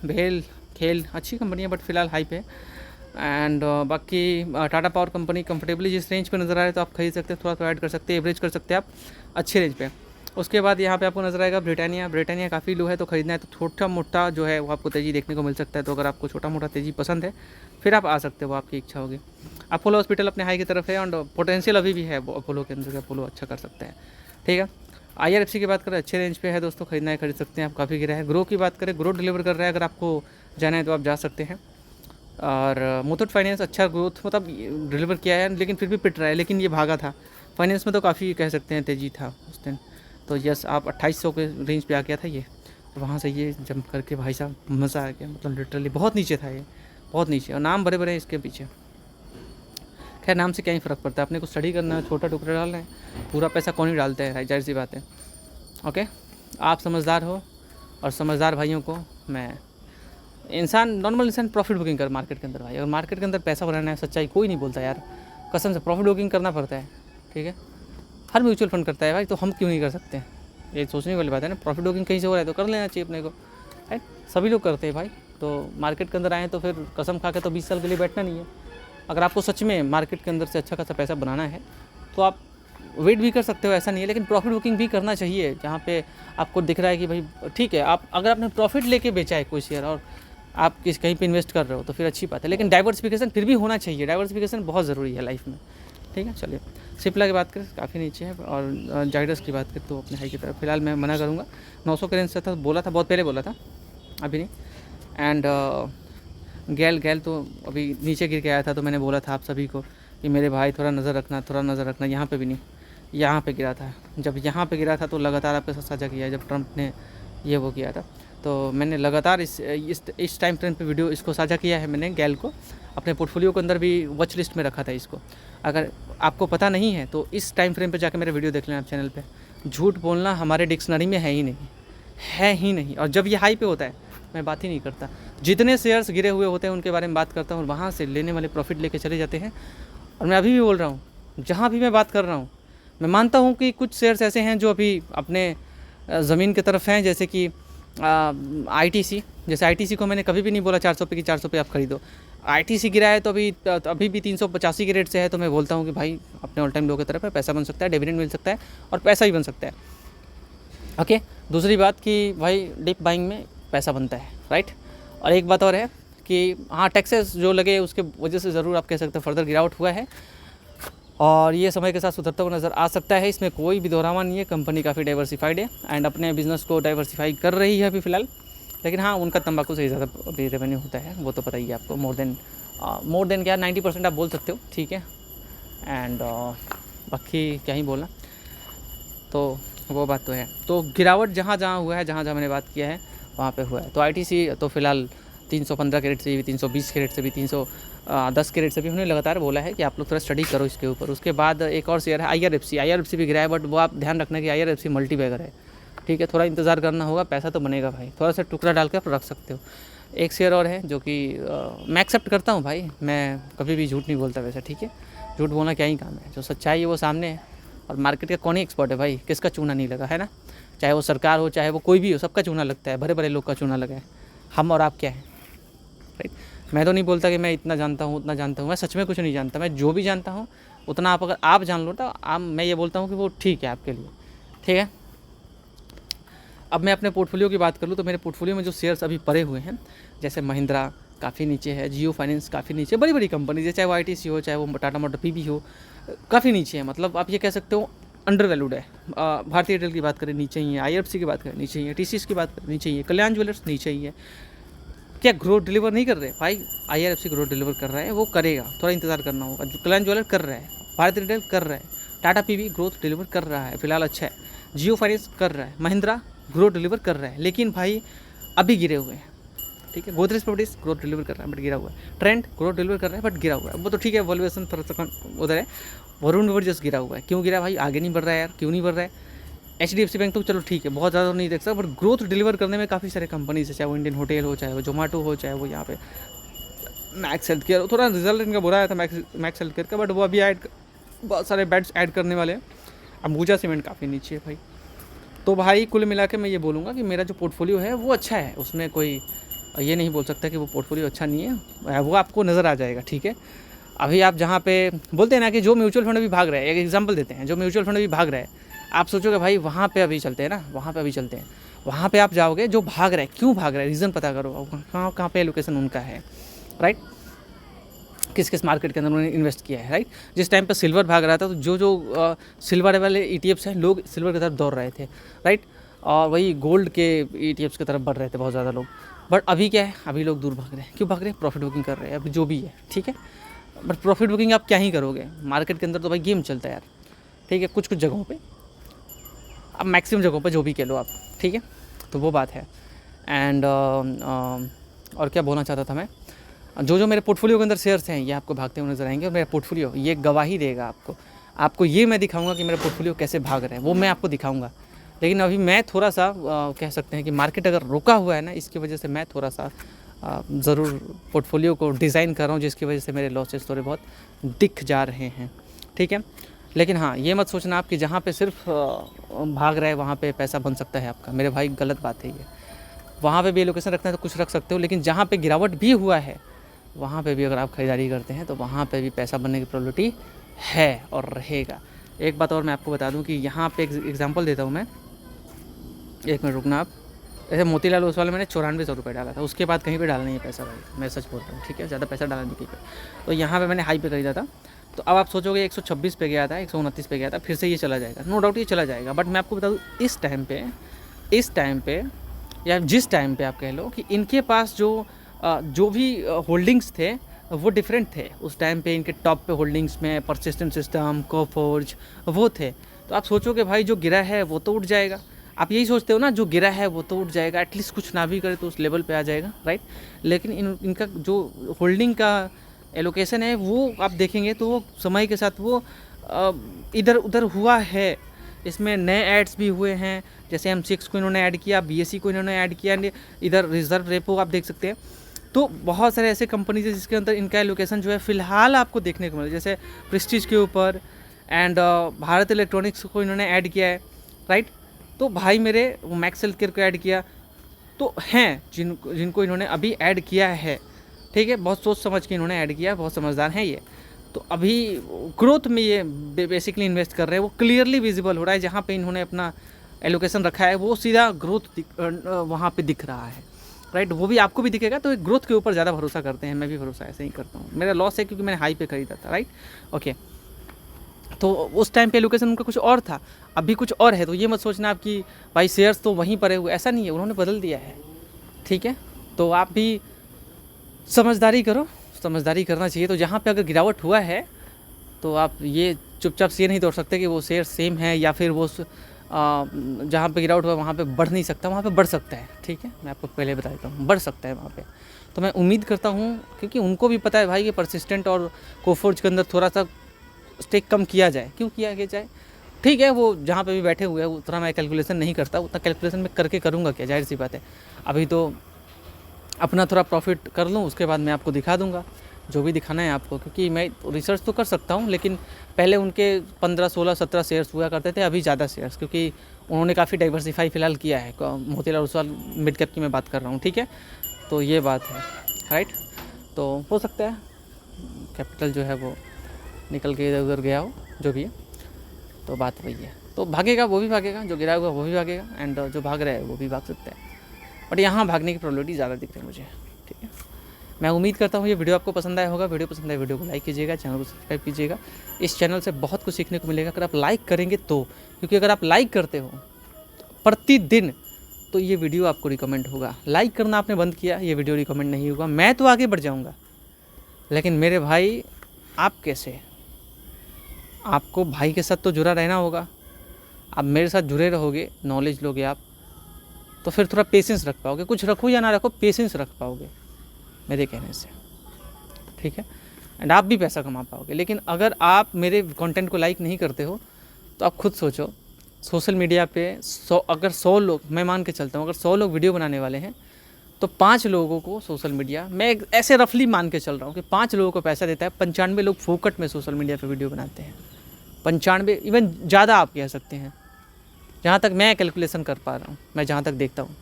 भेल खेल अच्छी कंपनी है, बट फिलहाल हाई पे। एंड बाकी टाटा पावर कंपनी कंफर्टेबली जिस रेंज पे नज़र आ रहा है तो आप खरीद सकते हैं, थोड़ा ऐड कर सकते हैं, एवरेज कर सकते हैं आप अच्छे रेंज पे। उसके बाद यहाँ पे आपको नज़र आएगा ब्रिटानिया काफ़ी लो है, तो ख़रीदना है तो छोटा मोटा जो है वो आपको तेज़ी देखने को मिल सकता है। तो अगर आपको छोटा मोटा तेज़ी पसंद है फिर आप आ सकते हो, वो आपकी इच्छा होगी। अपोलो हॉस्पिटल अपने हाई की तरफ है, और पोटेंशियल अभी भी है अपोलो के अंदर, अपोलो अच्छा कर सकते हैं, ठीक है। IRFC की बात करें, अच्छे रेंज पे है दोस्तों, खरीदना है खरीद सकते हैं आप, काफ़ी गिरा है। ग्रो की बात करें, ग्रोथ डिलीवर कर रहा है, अगर आपको जाना है तो आप जा सकते हैं। और मुथूट फाइनेंस अच्छा ग्रोथ मतलब डिलीवर किया है, लेकिन फिर भी पिट रहा है, लेकिन ये भागा था। फाइनेंस में तो काफ़ी कह सकते हैं तेज़ी था उस दिन, तो यस आप 2800 के रेंज पे आ गया था ये, तो वहाँ से ये जंप करके भाई साहब मज़ा आ गया, मतलब लिटरली बहुत नीचे था ये, बहुत नीचे, और नाम बड़े बड़े हैं इसके पीछे। खैर नाम से क्या ही फ़र्क पड़ता है, अपने को स्टडी करना है, छोटा टुकड़ा डालना है, पूरा पैसा कौन ही डालता है, जाहिर सी बात है। ओके, आप समझदार हो, और समझदार भाइयों को मैं नॉर्मल इंसान प्रॉफिट बुकिंग कर मार्केट के अंदर भाई, और मार्केट के अंदर पैसा बनाना है, सच्चाई कोई नहीं बोलता यार, कसम से प्रॉफिट बुकिंग करना पड़ता है, ठीक है। हर म्यूचुअल फंड करता है भाई, तो हम क्यों नहीं कर सकते हैं, ये सोचने वाली बात है ना। प्रॉफिट बुकिंग कहीं से हो रहा है तो कर लेना चाहिए अपने को, राइट। सभी लोग करते हैं भाई, तो मार्केट के अंदर आए तो फिर कसम खा के तो 20 साल के लिए बैठना नहीं है। अगर आपको सच में मार्केट के अंदर से अच्छा खासा पैसा बनाना है तो आप वेट भी कर सकते हो, ऐसा नहीं है, लेकिन प्रॉफिट बुकिंग भी करना चाहिए, जहाँ पे आपको दिख रहा है कि भाई ठीक है, आप अगर आपने प्रॉफिट लेके बेचा है कोई शेयर और आप कहीं पे इन्वेस्ट कर रहे हो तो फिर अच्छी बात है, लेकिन डाइवर्सिफिकेशन फिर भी होना चाहिए। डाइवर्सिफिकेशन बहुत ज़रूरी है लाइफ में, ठीक है। चलिए सिप्ला की बात करें काफ़ी नीचे है, और जाइडस की बात करें तो अपने हाई की तरफ फिलहाल मैं मना करूँगा। 900 के रेंज से था, बोला था बहुत पहले बोला था, अभी नहीं। एंड गैल तो अभी नीचे गिर के आया था, तो मैंने बोला था आप सभी को कि मेरे भाई थोड़ा नज़र रखना। यहाँ पे भी नहीं, यहाँ पे गिरा था। जब यहाँ पे गिरा था तो लगातार आपके साथ साझा किया है, जब ट्रंप ने ये वो किया था तो मैंने लगातार इस टाइम फ्रेम पे वीडियो इसको साझा किया है। मैंने गैल को अपने पोर्टफोलियो के अंदर भी वॉच लिस्ट में रखा था इसको। अगर आपको पता नहीं है तो इस टाइम फ्रेम पे जाकर मेरे वीडियो देख लेना आप चैनल पे। झूठ बोलना हमारे डिक्शनरी में है ही नहीं। और जब ये हाई पे होता है मैं बात ही नहीं करता। जितने शेयर्स गिरे हुए होते हैं उनके बारे में बात करता हूँ, वहाँ से लेने वाले प्रॉफिट लेके चले जाते हैं। और मैं अभी भी बोल रहा हूँ, जहाँ भी मैं बात कर रहा हूँ, मैं मानता हूँ कि कुछ शेयर्स ऐसे हैं जो अभी अपने ज़मीन की तरफ हैं, जैसे कि ITC। जैसे ITC को मैंने कभी भी नहीं बोला 400 पे कि 400 पे आप खरीदो। ITC गिरा है तो अभी भी 385 के रेट से है, तो मैं बोलता हूँ कि भाई अपने ऑल टाइम लो की तरफ है, पैसा बन सकता है, डिविडेंड मिल सकता है और पैसा ही बन सकता है। ओके, दूसरी बात कि भाई डिप बाइंग में पैसा बनता है, राइट। और एक बात और है कि हाँ, टैक्सेस जो लगे उसके वजह से ज़रूर आप कह सकते हैं फर्दर गिरावट हुआ है, और ये समय के साथ सुधरता हुआ नज़र आ सकता है, इसमें कोई भी दोहरावा नहीं है। कंपनी काफ़ी डाइवर्सिफाइड है एंड अपने बिज़नेस को डाइवर्सिफाई कर रही है अभी फ़िलहाल। लेकिन हाँ, उनका तंबाकू से ही ज़्यादा अभी रेवेन्यू होता है, वो तो पता ही है आपको। मोर देन क्या 90% आप बोल सकते हो, ठीक है। एंड बाकी क्या ही बोलना, तो वो बात तो है। तो गिरावट जहाँ जहाँ हुआ है, जहाँ जहाँ मैंने बात किया है वहाँ पे हुआ है। तो ITC तो फिलहाल 315 के रेट से भी, 320 के रेट से भी, 310 के रेट से भी हमने लगातार बोला है कि आप लोग थोड़ा स्टडी करो इसके ऊपर। उसके बाद एक और शेयर है IRFC भी गिरा है, बट वो आप ध्यान रखना कि IRFC मल्टीबैगर है, ठीक है। थोड़ा इंतज़ार करना होगा, पैसा तो बनेगा भाई, थोड़ा सा टुकड़ा डाल कर रख सकते हो। एक शेयर और है जो कि मैं एक्सेप्ट करता हूँ भाई, मैं कभी भी झूठ नहीं बोलता वैसे, ठीक है। झूठ बोलना क्या ही काम है, जो सच्चाई है वो सामने है। और मार्केट का कौन ही एक्सपर्ट है भाई, किसका चूना नहीं लगा है ना। चाहे वो सरकार हो, चाहे वो कोई भी हो, सबका चूना लगता है, बड़े बड़े लोग का चूना लगा है। हम और आप क्या है, राइट। मैं तो नहीं बोलता कि मैं इतना जानता हूँ उतना जानता हूँ, मैं सच में कुछ नहीं जानता। मैं जो भी जानता हूँ उतना आप अगर आप जान लो तो मैं ये बोलता हूँ कि वो ठीक है आपके लिए, ठीक है। अब मैं अपने पोर्टफोलियो की बात कर लूँ तो मेरे पोर्टफोलियो में जो शेयर्स अभी पड़े हुए हैं, जैसे महिंद्रा काफ़ी नीचे है, जियो फाइनेंस काफ़ी नीचे, बड़ी बड़ी कंपनी जैसे चाहे वो ITC हो, चाहे वो टाटा मोटर PB हो, काफ़ी नीचे है। मतलब आप ये कह सकते हो अंडर वैल्यूड है। भारतीय एयरटेल की बात करें नीचे ही है, IRFC की बात करें नीचे ही है, TCS की बात करें नीचे ही है, कल्याण ज्वेलर्स नीचे ही है। क्या ग्रोथ डिलीवर नहीं कर रहे भाई? IRFC ग्रोथ डिलीवर कर रहा है, वो करेगा, थोड़ा इंतजार करना होगा। जो कल्याण ज्वेलर कर रहा है, भारतीय एयरटेल कर रहा है, टाटा PB ग्रोथ डिलीवर कर रहा है, फिलहाल अच्छा है। जियो फाइनेंस कर रहा है, महिंद्रा ग्रोथ डिलीवर कर रहा है, लेकिन भाई अभी गिरे हुए हैं, ठीक है। गोदरेज प्रॉपर्टीज ग्रोथ डिलीवर कर रहा है बट गिरा हुआ है। ट्रेंड ग्रोथ डिलीवर कर रहा है बट गिरा हुआ है, वो तो ठीक है, वैल्यूएशन थोड़ा सा उधर है। वरुण जस्ट गिरा हुआ है, क्यों गिरा भाई? आगे नहीं बढ़ रहा है यार, क्यों नहीं बढ़ रहा है? HDFC बैंक तो चलो ठीक है, बहुत ज़्यादा नहीं देख सकता, बट ग्रोथ डिलीवर करने में काफ़ी सारे कंपनीज है, चाहे वो इंडियन होटल हो, चाहे वो जोमेटो हो, चाहे वो यहाँ पे मैक्स हेल्थ केयर। थोड़ा रिजल्ट इनका बुरा आया था मैक्स हेल्थ केयर का, बट वो अभी बहुत सारे बेड्स ऐड करने वाले हैं। अंबुजा सीमेंट काफ़ी नीचे है भाई। तो भाई कुल मिला के मैं ये बोलूँगा कि मेरा जो पोर्टफोलियो है वो अच्छा है, उसमें कोई ये नहीं बोल सकता कि वो पोर्टफोलियो अच्छा नहीं है, वो आपको नज़र आ जाएगा, ठीक है। अभी आप जहाँ पे बोलते हैं ना कि जो म्यूचुअल फंड भी भाग रहा है, एक एग्जांपल देते हैं, जो म्यूचुअल फंड भी भाग रहा है, आप सोचोगे भाई वहाँ पे अभी चलते हैं ना, वहाँ पे अभी चलते हैं, वहाँ पे आप जाओगे, जो भाग रहा है क्यों भाग रहा है, रीज़न पता करो, कहाँ पे एलोकेशन उनका है, राइट। किस किस मार्केट के अंदर उन्होंने इन्वेस्ट किया है, राइट। जिस टाइम पर सिल्वर भाग रहा था तो जो सिल्वर वाले ETFs हैं, लोग सिल्वर की तरफ दौड़ रहे थे, राइट। और वही गोल्ड के ETFs की तरफ बढ़ रहे थे बहुत ज़्यादा लोग। बट अभी क्या है, अभी लोग दूर भाग रहे हैं, क्यों भाग रहे हैं? प्रॉफिट बुकिंग कर रहे हैं, अभी जो भी है, ठीक है। बट प्रॉफिट बुकिंग आप क्या ही करोगे, मार्केट के अंदर तो भाई गेम चलता है यार, ठीक है। कुछ कुछ जगहों पे, अब मैक्सिमम जगहों पे जो भी कह लो आप, ठीक है। तो वो बात है। एंड और क्या बोलना चाहता था मैं, जो मेरे पोर्टफोलियो के अंदर शेयर्स हैं ये आपको भागते हुए नजर आएंगे, और मेरा पोर्टफोलियो ये गवाही देगा आपको ये मैं दिखाऊंगा कि मेरा पोर्टफोलियो कैसे भाग रहा है, वो मैं आपको दिखाऊंगा। लेकिन अभी मैं थोड़ा सा कह सकते हैं कि मार्केट अगर रुका हुआ है ना, इसकी वजह से मैं थोड़ा सा ज़रूर पोर्टफोलियो को डिज़ाइन कर रहा हूँ, जिसकी वजह से मेरे लॉसेस थोड़े बहुत दिख जा रहे हैं, ठीक है। लेकिन हाँ, ये मत सोचना आप कि जहाँ पे सिर्फ भाग रहा है वहाँ पे पैसा बन सकता है आपका, मेरे भाई गलत बात है ये। वहाँ पे भी एलोकेशन रखना है तो कुछ रख सकते हो, लेकिन जहाँ पे गिरावट भी हुआ है वहाँ पे भी अगर आप ख़रीदारी करते हैं तो वहाँ पे भी पैसा बनने की प्रोबेबिलिटी है और रहेगा। एक बात और मैं आपको बता दूं कि यहाँ पे एग्जांपल देता हूँ मैं, एक मिनट रुकना आप। जैसे मोतीलाल ओसवाल मैंने 9400 रुपये डाला था, उसके बाद कहीं पे डाला नहीं है पैसा भाई, मैं सच बोल रहा हूँ, ठीक है। ज़्यादा पैसा डाला नहीं कहीं पे। तो यहाँ पे मैंने हाई पे खरीदा था तो अब आप सोचोगे 126 पे गया था, 129 पे गया था, फिर से ये चला जाएगा। नो डाउट ये चला जाएगा, बट मैं आपको बता दूँ इस टाइम पे या जिस टाइम पे आप कह लो कि इनके पास जो भी होल्डिंग्स थे वो डिफरेंट थे। उस टाइम पे इनके टॉप पे होल्डिंग्स में परसिस्टेंट सिस्टम, कोफोर्ज वो थे। तो आप सोचोगे भाई जो गिरा है वो तो उठ जाएगा, आप यही सोचते हो ना, जो गिरा है वो तो उठ जाएगा, एटलीस्ट कुछ ना भी करे तो उस लेवल पे आ जाएगा, राइट। लेकिन इनका जो होल्डिंग का एलोकेशन है वो आप देखेंगे तो वो समय के साथ वो इधर उधर हुआ है। इसमें नए ऐड्स भी हुए हैं, जैसे M6 को इन्होंने ऐड किया, BSE को इन्होंने ऐड किया, इधर रिजर्व रेपो आप देख सकते हैं। तो बहुत सारे ऐसे कंपनीज है जिसके अंदर इनका एलोकेशन जो है फ़िलहाल आपको देखने को मिला, जैसे प्रेस्टीज के ऊपर एंड भारत इलेक्ट्रॉनिक्स को इन्होंने ऐड किया है, राइट। तो भाई मेरे वो मैक्स हेल्थकेयर को ऐड किया, तो हैं जिनको इन्होंने अभी ऐड किया है, ठीक है। बहुत सोच समझ के इन्होंने ऐड किया, बहुत समझदार हैं ये। तो अभी ग्रोथ में ये बेसिकली इन्वेस्ट कर रहे हैं, वो क्लियरली विजिबल हो रहा है। जहाँ पे इन्होंने अपना एलोकेशन रखा है वो सीधा ग्रोथ वहाँ पे दिख रहा है, राइट। वो भी आपको भी दिखेगा। तो ग्रोथ के ऊपर ज़्यादा भरोसा करते हैं, मैं भी भरोसा ऐसे ही करता हूँ। मेरा लॉस है क्योंकि मैंने हाई पे खरीदा था, राइट, ओके। तो उस टाइम पे एलोकेशन उनका कुछ और था, अभी कुछ और है। तो ये मत सोचना आप कि भाई शेयर्स तो वहीं पड़े हुए, ऐसा नहीं है, उन्होंने बदल दिया है, ठीक है। तो आप भी समझदारी करो, समझदारी करना चाहिए। तो जहाँ पे अगर गिरावट हुआ है तो आप ये चुपचाप से ये नहीं तोड़ सकते कि वो शेयर सेम है या फिर वो जहाँ पे गिरावट हुआ वहाँ पे बढ़ नहीं सकता, वहाँ पे बढ़ सकता है, ठीक है। मैं आपको पहले बता देता हूँ, बढ़ सकता है वहाँ पे। तो मैं उम्मीद करता हूँ, क्योंकि उनको भी पता है भाई कि परसिस्टेंट और कोफोर्ज के अंदर थोड़ा सा स्टेक कम किया जाए, क्यों किया जाए, ठीक है। वो जहाँ पे भी बैठे हुए हैं उतना मैं कैलकुलेशन नहीं करता, उतना कैलकुलेशन मैं करके करूँगा क्या, जाहिर सी बात है। अभी तो अपना थोड़ा प्रॉफिट कर लूँ, उसके बाद मैं आपको दिखा दूँगा जो भी दिखाना है आपको, क्योंकि मैं रिसर्च तो कर सकता हूँ, लेकिन पहले उनके 15, 16, 17 शेयर्स हुआ करते थे, अभी ज़्यादा शेयर्स, क्योंकि उन्होंने काफ़ी डाइवर्सिफाई फिलहाल किया है। मोतीलाल ओसवाल मिड कैप की मैं बात कर रहा हूँ, ठीक है। तो ये बात है, राइट। तो हो सकता है कैपिटल जो है वो निकल के इधर उधर गया हो, जो भी है। तो बात वही है। तो भागेगा वो भी भागेगा, जो गिरा हुआ वो भी भागेगा, एंड जो भाग रहा है वो भी भाग सकता है, बट यहाँ भागने की प्रोबेबिलिटी ज़्यादा दिख रही है मुझे, ठीक है। मैं उम्मीद करता हूँ ये वीडियो आपको पसंद आया होगा। वीडियो पसंद आए वीडियो को लाइक कीजिएगा, चैनल को सब्सक्राइब कीजिएगा। इस चैनल से बहुत कुछ सीखने को मिलेगा अगर आप लाइक करेंगे तो, क्योंकि अगर आप लाइक करते हो प्रतिदिन तो ये वीडियो आपको रिकमेंड होगा। लाइक करना आपने बंद किया, ये वीडियो रिकमेंड नहीं होगा। मैं तो आगे बढ़ जाऊँगा, लेकिन मेरे भाई आप कैसे, आपको भाई के साथ तो जुड़ा रहना होगा। आप मेरे साथ जुड़े रहोगे, नॉलेज लोगे आप, तो फिर थोड़ा पेशेंस रख पाओगे। कुछ रखो या ना रखो, पेशेंस रख पाओगे मेरे कहने से, ठीक है। एंड आप भी पैसा कमा पाओगे। लेकिन अगर आप मेरे कंटेंट को लाइक नहीं करते हो तो आप खुद सोचो, सोशल मीडिया पे अगर 100 लोग, मैं मान के चलता हूँ, अगर 100 लोग वीडियो बनाने वाले हैं तो 5 लोगों को सोशल मीडिया, मैं ऐसे रफली मान के चल रहा हूँ कि 5 लोगों को पैसा देता है, 95 लोग फोकट में सोशल मीडिया पे वीडियो बनाते हैं। 95, इवन ज़्यादा आप कह सकते हैं, जहाँ तक मैं कैलकुलेशन कर पा रहा हूँ, मैं जहाँ तक देखता हूँ।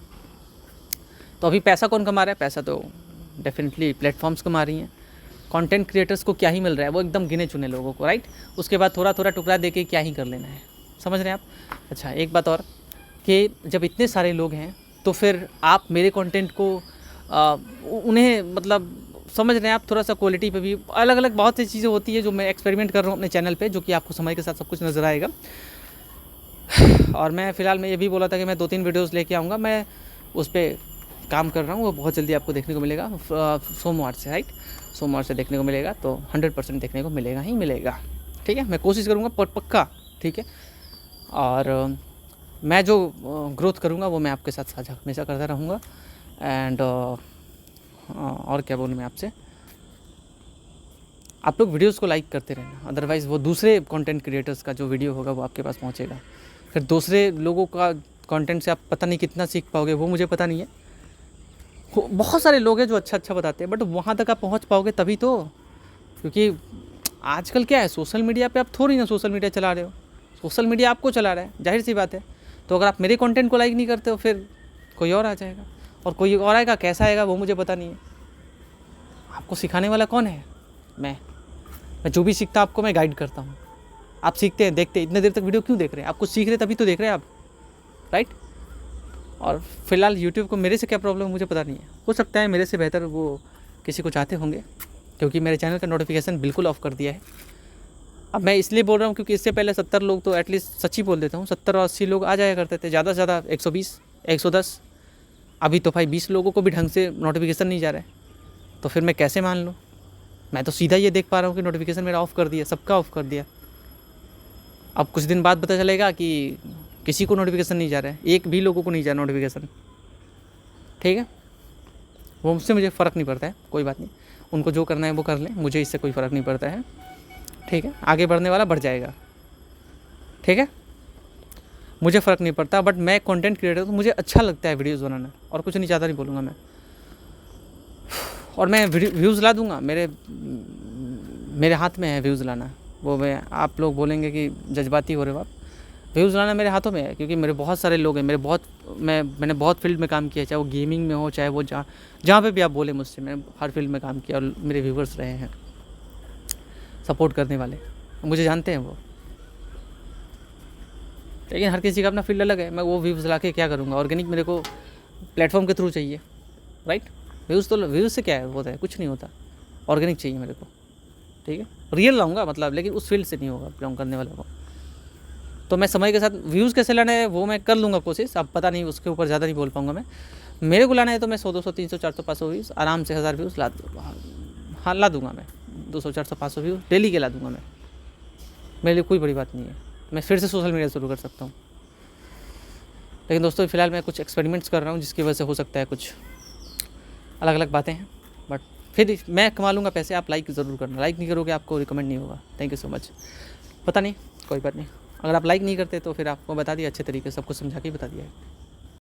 तो अभी पैसा कौन कमा रहा है? पैसा तो डेफिनेटली प्लेटफॉर्म्स कमा रही हैं। कंटेंट क्रिएटर्स को क्या ही मिल रहा है, वो एकदम गिने चुने लोगों को, राइट। उसके बाद थोड़ा थोड़ा टुकड़ा दे के क्या ही कर लेना है, समझ रहे हैं आप। अच्छा, एक बात और कि जब इतने सारे लोग हैं तो फिर आप मेरे कंटेंट को उन्हें मतलब समझ रहे हैं आप, थोड़ा सा क्वालिटी पे भी अलग अलग बहुत सी चीज़ें होती है जो मैं एक्सपेरिमेंट कर रहा हूँ अपने चैनल पे, जो कि आपको समय के साथ सब कुछ नज़र आएगा। और मैं फ़िलहाल मैं ये भी बोला था कि मैं 2-3 वीडियोज़ लेके आऊँगा, मैं उस पर काम कर रहा हूँ, वो बहुत जल्दी आपको देखने को मिलेगा। सोमवार से, राइट, सोमवार से देखने को मिलेगा, तो 100% देखने को मिलेगा ही मिलेगा, ठीक है। मैं कोशिश करूँगा पक्का, ठीक है। और मैं जो ग्रोथ करूँगा वो मैं आपके साथ साझा हमेशा करता रहूँगा। एंड और क्या बोलूँ मैं आपसे, आप लोग वीडियोज़ को लाइक करते रहना, अदरवाइज़ वो दूसरे कंटेंट क्रिएटर्स का जो वीडियो होगा वो आपके पास पहुँचेगा। फिर दूसरे लोगों का कंटेंट से आप पता नहीं कितना सीख पाओगे, वो मुझे पता नहीं है। बहुत सारे लोग हैं जो अच्छा बताते हैं, बट वहाँ तक आप पहुँच पाओगे तभी तो, क्योंकि आजकल क्या है, सोशल मीडिया पे आप थोड़ी ना सोशल मीडिया चला रहे हो, सोशल मीडिया आपको चला रहा है, जाहिर सी बात है। तो अगर आप मेरे कंटेंट को लाइक नहीं करते हो फिर कोई और आ जाएगा, और कोई और आएगा, कैसा आएगा वो मुझे पता नहीं है। आपको सिखाने वाला कौन है? मैं जो भी सीखता आपको मैं गाइड करता हूँ। आप सीखते हैं, देखते हैं, इतने देर तक वीडियो क्यों देख रहे हैं? आप कुछ सीख रहे तभी तो देख रहे हैं आप, राइट। और फिलहाल यूट्यूब को मेरे से क्या प्रॉब्लम है मुझे पता नहीं है, हो सकता है मेरे से बेहतर वो किसी को चाहते होंगे, क्योंकि मेरे चैनल का नोटिफिकेशन बिल्कुल ऑफ़ कर दिया है। अब मैं इसलिए बोल रहा हूँ क्योंकि इससे पहले 70 लोग तो एटलीस्ट सच ही बोल देता हूँ, 70 और 80 लोग आ जाया करते थे, ज़्यादा से ज़्यादा 120 110। अभी तो भाई 20 लोगों को भी ढंग से नोटिफिकेशन नहीं जा रहा है, तो फिर मैं कैसे मान लूँ? मैं तो सीधा ये देख पा रहा हूँ कि नोटिफिकेशन मेरा ऑफ़ कर दिया, सबका ऑफ़ कर दिया। अब कुछ दिन बाद पता चलेगा कि किसी को नोटिफिकेशन नहीं जा रहा है, एक भी लोगों को नहीं जा रहा नोटिफिकेशन। ठीक है, वो मुझसे मुझे फ़र्क नहीं पड़ता है, कोई बात नहीं, उनको जो करना है वो कर लें, मुझे इससे कोई फ़र्क नहीं पड़ता है। ठीक है, आगे बढ़ने वाला बढ़ जाएगा। ठीक है, मुझे फ़र्क नहीं पड़ता, बट मैं कंटेंट क्रिएटर तो मुझे अच्छा लगता है वीडियोज़ बनाना, और कुछ नहीं, ज़्यादा नहीं बोलूँगा मैं। और मैं व्यूज़ ला दूँगा, मेरे हाथ में है व्यूज़ लाना। वो मैं, आप लोग बोलेंगे कि जज्बाती हो रहे हो आप, व्यूज़ लाना मेरे हाथों में है, क्योंकि मेरे बहुत सारे लोग हैं, मैंने बहुत फील्ड में काम किया, चाहे वो गेमिंग में हो, चाहे वो जहाँ पे भी आप बोले मुझसे, मैंने हर फील्ड में काम किया, और मेरे व्यूवर्स रहे हैं सपोर्ट करने वाले, मुझे जानते हैं वो। लेकिन हर किसी का अपना फील्ड अलग है, मैं वो व्यूज़ ला के क्या करूँगा? ऑर्गेनिक मेरे को प्लेटफॉर्म के थ्रू चाहिए, राइट? व्यूज़ से क्या है, होता है कुछ नहीं होता, ऑर्गेनिक चाहिए मेरे को। ठीक है, रियल लाऊंगा मतलब, लेकिन उस फील्ड से नहीं होगा बिलोंग करने वाले को। तो मैं समय के साथ व्यूज़ कैसे लाना है वो मैं कर लूँगा कोशिश, अब पता नहीं, उसके ऊपर ज़्यादा नहीं बोल पाऊँगा मैं। मेरे को लाना है तो मैं 100 200 300 400 500 व्यूज़ आराम से, 1000 व्यूज़ ला दूँगा मैं, 200 400 500 व्यूज़ डेली के ला दूँगा मैं। मेरे लिए कोई बड़ी बात नहीं है, मैं फिर से सोशल मीडिया शुरू कर सकता हूँ। लेकिन दोस्तों फिलहाल मैं कुछ एक्सपेरिमेंट्स कर रहा हूँ, जिसकी वजह से हो सकता है कुछ अलग अलग बातें हैं, बट फिर मैं कमा लूँगा पैसे। आप लाइक ज़रूर करना, लाइक नहीं करोगे आपको रिकमेंड नहीं होगा। Thank you so much. पता नहीं, कोई बात नहीं, अगर आप लाइक नहीं करते तो फिर आपको बता दिया, अच्छे तरीके से सबको समझा के बता दिया है।